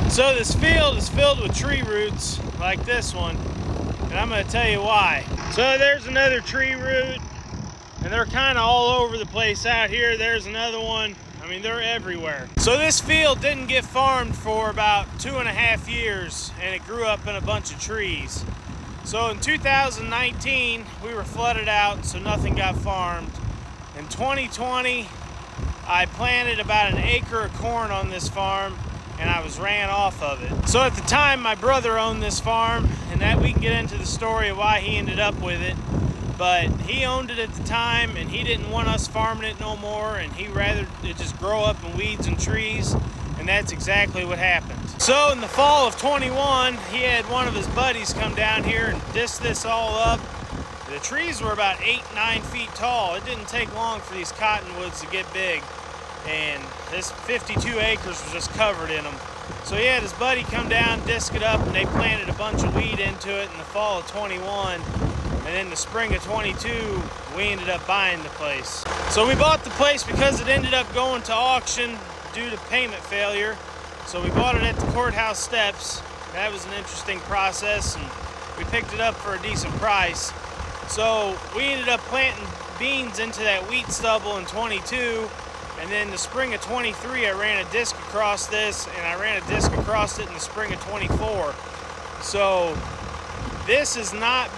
So this field is filled with tree roots like this one, and I'm going to tell you why. So there's another tree root, and they're kind of all over the place out here. There's another one. I mean, they're everywhere. So this field didn't get farmed for about 2.5 years, and it grew up in a bunch of trees. So in 2019, we were flooded out, so nothing got farmed. In 2020, I planted about 1 acre of corn on this farm, and I was ran off of it. So at the time, my brother owned this farm, and that we can get into the story of why he ended up with it. But he owned it at the time, and he didn't want us farming it no more, and he rather it just grow up in weeds and trees, and that's exactly what happened. So in the fall of 21, he had one of his buddies come down here and disc this all up. The trees were about 8-9 feet tall. It didn't take long for these cottonwoods to get big, and this 52 acres was just covered in them. So he had his buddy come down, disc it up, and they planted a bunch of weed into it in the fall of 21. And in the spring of 22, we ended up buying the place. So we bought the place because it ended up going to auction due to payment failure. So we bought it at the courthouse steps. That was an interesting process, and we picked it up for a decent price. So we ended up planting beans into that wheat stubble in 22, and then the spring of 23, I ran a disc across this, and I ran a disc across it in the spring of 24. So this has not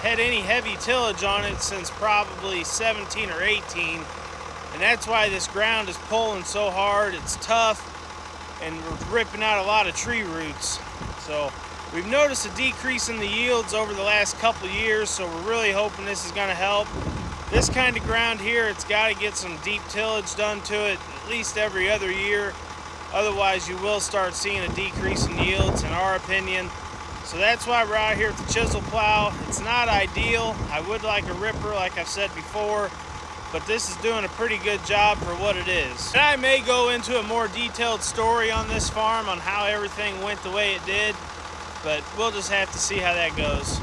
had any heavy tillage on it since probably 17 or 18, and that's why this ground is pulling so hard. It's tough, and we're ripping out a lot of tree roots. So we've noticed a decrease in the yields over the last couple of years, so we're really hoping this is going to help. This kind of ground here, it's got to get some deep tillage done to it at least every other year. Otherwise, you will start seeing a decrease in yields, in our opinion. So that's why we're out here with the chisel plow. It's not ideal. I would like a ripper, like I've said before, but this is doing a pretty good job for what it is. And I may go into a more detailed story on this farm on how everything went the way it did, but we'll just have to see how that goes.